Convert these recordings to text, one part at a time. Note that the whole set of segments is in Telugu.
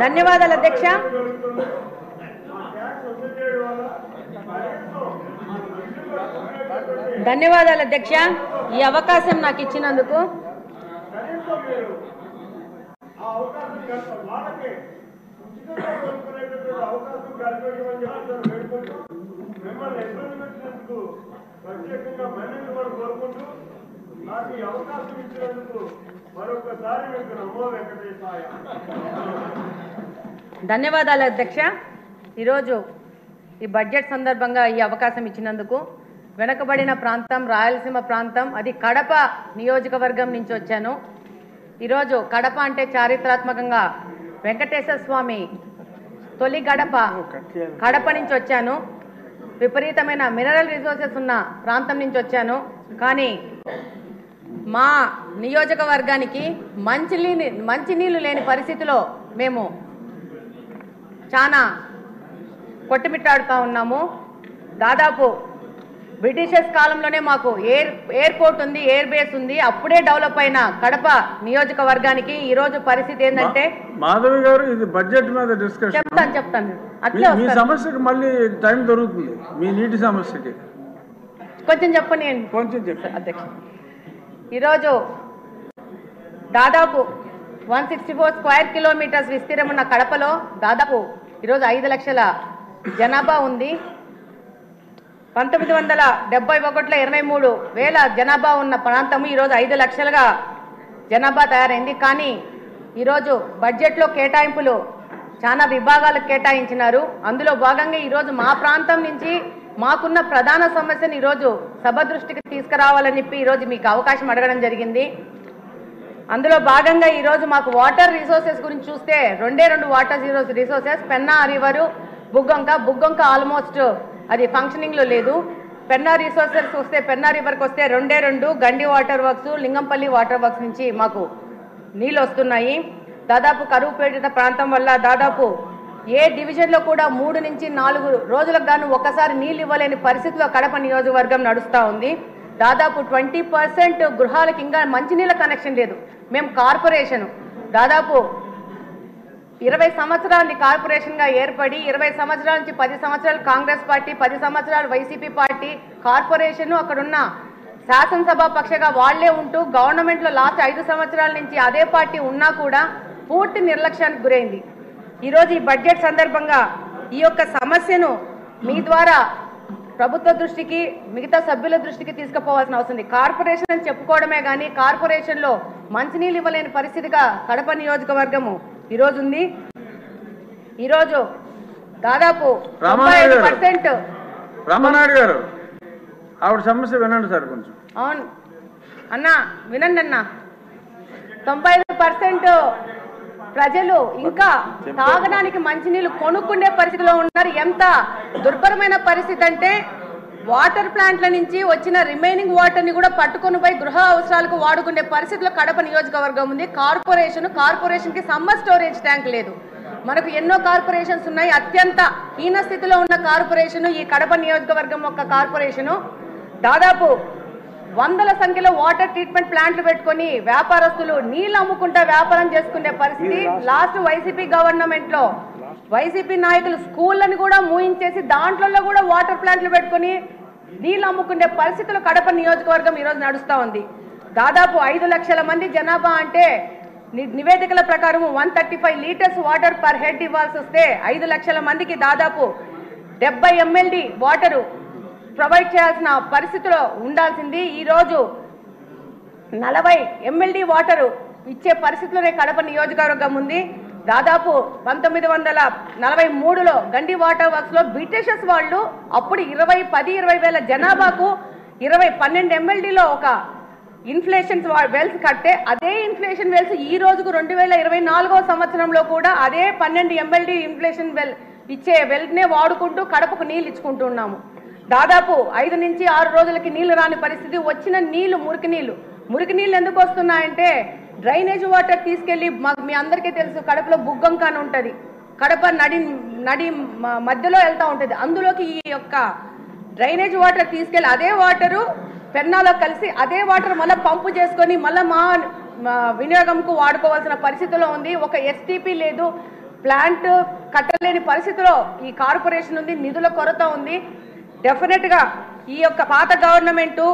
ధన్యవాదాలు అధ్యక్ష. ధన్యవాదాలు అధ్యక్ష, ఈ అవకాశం నాకు ఇచ్చినందుకు. ధన్యవాదాలు అధ్యక్ష. ఈరోజు ఈ బడ్జెట్ సందర్భంగా ఈ అవకాశం ఇచ్చినందుకు. వెనుకబడిన ప్రాంతం రాయలసీమ ప్రాంతం, అది కడప నియోజకవర్గం నుంచి వచ్చాను. ఈరోజు కడప అంటే చారిత్రాత్మకంగా వెంకటేశ్వర స్వామి తొలి గడప కడప నుంచి వచ్చాను. విపరీతమైన మినరల్ రిసోర్సెస్ ఉన్న ప్రాంతం నుంచి వచ్చాను. కానీ మా నియోజకవర్గానికి మంచినీళ్ళు లేని పరిస్థితిలో మేము చాలా కొట్టుమిట్టాడుతూ ఉన్నాము. దాదాపు బ్రిటిషర్స్ కాలంలోనే మాకు ఎయిర్పోర్ట్ ఉంది, ఎయిర్ బేస్ ఉంది. అప్పుడే డెవలప్ అయిన కడప నియోజకవర్గానికి ఈ రోజు పరిస్థితి ఏంటంటే, మాధవి గారు ఇది బడ్జెట్ మీద డిస్కషన్ చెప్తాను అట్లే మీ సమస్యకి మళ్ళీ టైం దొరుకుతుంది. మీ నీటి సమస్యకి కొంచెం చెప్పండి. కొంచెం చెప్పండి అధ్యక్ష. ఈరోజు దాదాపు 164 స్క్వేర్ కిలోమీటర్స్ విస్తీర్ణం ఉన్న కడపలో దాదాపు ఈరోజు 5 లక్షల జనాభా ఉంది. 1971లో 23,000 జనాభా ఉన్న ప్రాంతము ఈరోజు 5 లక్షలుగా జనాభా తయారైంది. కానీ ఈరోజు బడ్జెట్లో కేటాయింపులు చాలా విభాగాలకు కేటాయించినారు. అందులో భాగంగా ఈరోజు మా ప్రాంతం నుంచి మాకున్న ప్రధాన సమస్యను ఈరోజు సభ దృష్టికి తీసుకురావాలని చెప్పి ఈరోజు మీకు అవకాశం అడగడం జరిగింది. అందులో భాగంగా ఈరోజు మాకు వాటర్ రిసోర్సెస్ గురించి చూస్తే 2 water resources, Penna river, Buggavanka almost అది ఫంక్షనింగ్లో లేదు. పెన్నా రిసోర్సెస్ వస్తే, పెన్నా రివర్కి వస్తే 2 గండి water works, Lingampally water works నుంచి మాకు నీళ్ళు వస్తున్నాయి. దాదాపు కరువు పీడిత ప్రాంతం వల్ల దాదాపు ఏ డివిజన్లో కూడా 3 నుంచి 4 రోజులకు గాను ఒక్కసారి నీళ్ళు ఇవ్వలేని పరిస్థితిలో కడప నియోజకవర్గం నడుస్తూ ఉంది. దాదాపు 20% గృహాలకు ఇంకా మంచినీళ్ళ కనెక్షన్ లేదు. మేము కార్పొరేషన్ దాదాపు 20 సంవత్సరాలని కార్పొరేషన్గా ఏర్పడి 20 సంవత్సరాల నుంచి 10 సంవత్సరాలు కాంగ్రెస్ పార్టీ, 10 సంవత్సరాలు వైసీపీ పార్టీ, కార్పొరేషన్ అక్కడున్న శాసనసభ పక్షగా వాళ్లే ఉంటూ గవర్నమెంట్లో లాస్ట్ 5 సంవత్సరాల నుంచి అదే పార్టీ ఉన్నా కూడా పూర్తి నిర్లక్ష్యానికి గురైంది. ఈరోజు ఈ బడ్జెట్ సందర్భంగా ఈ యొక్క సమస్యను మీ ద్వారా ప్రభుత్వ దృష్టికి, మిగతా సభ్యుల దృష్టికి తీసుకుపోవాల్సిన అవసరం ఉంది. కార్పొరేషన్ అని చెప్పుకోవడమే కానీ కార్పొరేషన్లో మంచినీళ్ళు ఇవ్వలేని పరిస్థితిగా కడప నియోజకవర్గము ఈరోజు ఉంది. ఈరోజు దాదాపు 95% రామనాయుడు గారు ఆవిడ సమస్య వినండి సార్ కొంచెం. అవును అన్న, వినండి అన్న. 95% ప్రజలు ఇంకా తాగడానికి మంచినీళ్ళు కొనుక్కునే పరిస్థితిలో ఉన్నారు. ఎంత దుర్భరమైన పరిస్థితి అంటే వాటర్ ప్లాంట్ల నుంచి వచ్చిన రిమైనింగ్ వాటర్ని కూడా పట్టుకొని పోయి గృహ అవసరాలకు వాడుకునే పరిస్థితిలో కడప నియోజకవర్గం ఉంది. కార్పొరేషన్కి సమ్మర్ స్టోరేజ్ ట్యాంక్ లేదు. మనకు ఎన్నో కార్పొరేషన్స్ ఉన్నాయి. అత్యంత హీన స్థితిలో ఉన్న కార్పొరేషన్ ఈ కడప నియోజకవర్గం యొక్క కార్పొరేషను. దాదాపు 100ల సంఖ్యలో వాటర్ ట్రీట్మెంట్ ప్లాంట్లు పెట్టుకొని వ్యాపారస్తులు నీళ్ళు అమ్ముకుంటా వ్యాపారం చేసుకునే పరిస్థితి. లాస్ట్ వైసీపీ గవర్నమెంట్లో వైసీపీ నాయకులు స్కూళ్ళని కూడా మూయించేసి దాంట్లో కూడా వాటర్ ప్లాంట్లు పెట్టుకొని నీళ్ళు అమ్ముకునే పరిస్థితులు కడప నియోజకవర్గం ఈరోజు నడుస్తూ ఉంది. దాదాపు 5 లక్షల మంది జనాభా అంటే నివేదికల ప్రకారం 135 లీటర్స్ వాటర్ పర్ హెడ్ ఇవ్వాల్సి వస్తే 5 లక్షల మందికి దాదాపు 70 MLD వాటరు ప్రొవైడ్ చేయాల్సిన పరిస్థితిలో ఉండాల్సింది. ఈరోజు 40 MLD వాటరు ఇచ్చే పరిస్థితిలోనే కడప నియోజకవర్గం ఉంది. దాదాపు 1943లో గండి వాటర్ వర్క్స్లో బ్రిటిషర్స్ వాళ్ళు అప్పుడు 10-20 వేల జనాభాకు 12 MLDలో ఒక ఇన్ఫ్లేషన్ వెల్స్ కట్టే అదే ఇన్ఫ్లేషన్ వెల్స్ ఈ రోజుకు 2024వ సంవత్సరంలో కూడా అదే 12 MLD ఇన్ఫ్లేషన్ వెల్ ఇచ్చే వెల్నే వాడుకుంటూ కడపకు నీళ్ళు ఇచ్చుకుంటున్నాము. దాదాపు 5 నుంచి 6 రోజులకి నీళ్లు రాని పరిస్థితి. వచ్చిన నీళ్లు మురికి నీళ్ళు ఎందుకు వస్తున్నాయంటే డ్రైనేజ్ వాటర్ తీసుకెళ్లి మీ అందరికీ తెలుసు కడపలో బుగ్గొంక అని ఉంటుంది. కడప నడి మధ్యలో వెళ్తూ ఉంటుంది. అందులోకి ఈ యొక్క డ్రైనేజ్ వాటర్ తీసుకెళ్లి అదే వాటరు పెన్నాలో కలిసి అదే వాటర్ మళ్ళీ పంపు చేసుకొని మళ్ళీ మా వినియోగంకు వాడుకోవాల్సిన పరిస్థితిలో ఉంది. ఒక ఎస్టీపీ లేదు, ప్లాంట్ కట్టలేని పరిస్థితిలో ఈ కార్పొరేషన్ ఉంది, నిధుల కొరత ఉంది. డెఫినెట్గా ఈ యొక్క పాత గవర్నమెంటు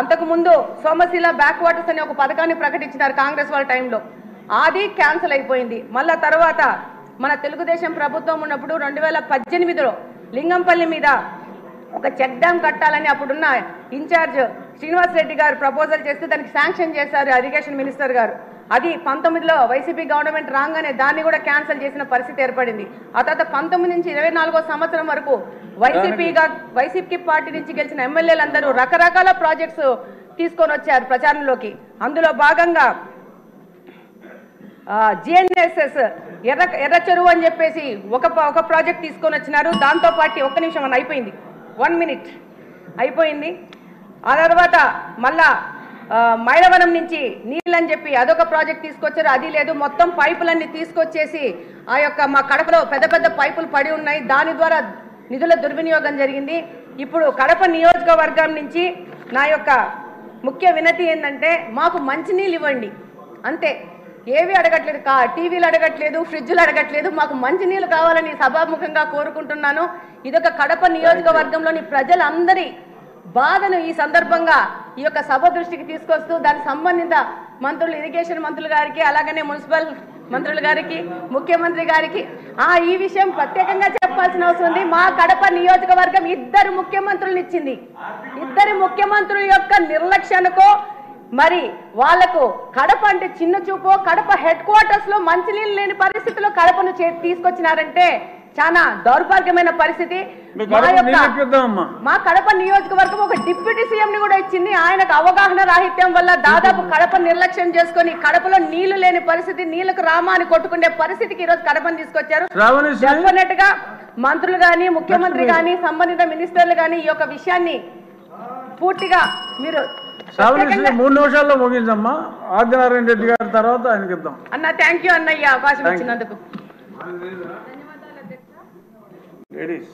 అంతకుముందు సోమశిల బ్యాక్ వాటర్స్ అనే ఒక పథకాన్ని ప్రకటించినారు కాంగ్రెస్ వాళ్ళ టైంలో, అది క్యాన్సిల్ అయిపోయింది. మళ్ళా తర్వాత మన తెలుగుదేశం ప్రభుత్వం ఉన్నప్పుడు 2018లో లింగంపల్లి మీద ఒక చెక్ డ్యామ్ కట్టాలని అప్పుడున్న ఇన్ఛార్జ్ శ్రీనివాస్ రెడ్డి గారు ప్రపోజల్ చేస్తే దానికి శాంక్షన్ చేశారు ఇరిగేషన్ మినిస్టర్ గారు. అది 19లో వైసీపీ గవర్నమెంట్ రాగానే దాన్ని కూడా క్యాన్సిల్ చేసిన పరిస్థితి ఏర్పడింది. ఆ తర్వాత 19 నుంచి 24వ సంవత్సరం వరకు వైసీపీ పార్టీ నుంచి గెలిచిన ఎమ్మెల్యేలందరూ రకరకాల ప్రాజెక్ట్స్ తీసుకొని వచ్చారు ప్రచారంలోకి. అందులో భాగంగా జిఎన్ఎస్ఎస్ ఎర్ర చెరువు అని చెప్పేసి ఒక ప్రాజెక్ట్ తీసుకొని వచ్చినారు. దాంతో పాటు ఒక్క నిమిషం అని అయిపోయింది, 1 minute అయిపోయింది. ఆ తర్వాత మళ్ళా మైలవనం నుంచి నీళ్ళని చెప్పి అదొక ప్రాజెక్ట్ తీసుకొచ్చారు, అది లేదు. మొత్తం పైపులన్నీ తీసుకొచ్చేసి ఆ యొక్క మా కడపలో పెద్ద పెద్ద పైపులు పడి ఉన్నాయి, దాని ద్వారా నిధుల దుర్వినియోగం జరిగింది. ఇప్పుడు కడప నియోజకవర్గం నుంచి నా యొక్క ముఖ్య వినతి ఏంటంటే మాకు మంచినీళ్ళు ఇవ్వండి అంతే, ఏవి అడగట్లేదు, టీవీలు అడగట్లేదు, ఫ్రిడ్జ్లు అడగట్లేదు, మాకు మంచినీళ్ళు కావాలని సభాముఖంగా కోరుకుంటున్నాను. ఇదొక కడప నియోజకవర్గంలోని ప్రజలందరి బాధను ఈ సందర్భంగా ఈ యొక్క సభ దృష్టికి తీసుకొస్తూ దానికి సంబంధిత మంత్రులు, ఇరిగేషన్ మంత్రులు గారికి, అలాగనే మున్సిపల్ మంత్రులు గారికి, ముఖ్యమంత్రి గారికి ఈ విషయం ప్రత్యేకంగా చెప్పాల్సిన అవసరం ఉంది. మా కడప నియోజకవర్గం 2 ముఖ్యమంత్రులను ఇచ్చింది. 2 ముఖ్యమంత్రుల యొక్క నిర్లక్ష్యానికో మరి వాళ్లకు కడప అంటే చిన్న చూపో, కడప హెడ్ క్వార్టర్స్ లో మంచినీళ్ళు లేని పరిస్థితిలో కడపను తీసుకొచ్చినారంటే చాలా దౌర్భాగ్యమైన పరిస్థితి. మా కడప నియోజకవర్గం ఒక డిప్యూటీ సీఎం ని కూడా ఇచ్చింది. ఆయనకు అవగాహన రాహిత్యం వల్ల దాదాపు కడప నిర్లక్ష్యం చేసుకుని కడపలో నీళ్లు లేని పరిస్థితి, నీళ్లకు రామాని కొట్టుకునే పరిస్థితికి ఈ రోజు కడపని తీసుకొచ్చారు. డెఫినెట్ గా మంత్రులు గాని, ముఖ్యమంత్రి గాని, సంబంధిత మినిస్టర్లు గాని ఈ యొక్క విషయాన్ని పూర్తిగా మీరు 3 నిమిషాల్లో ముగించమ్మా. ఆదినారాయణ రెడ్డి గారి తర్వాత ఆయనకి ఇద్దాం అన్న. థ్యాంక్ యూ అన్నయ్య, అవకాశం ఇచ్చినందుకు. లేడీస్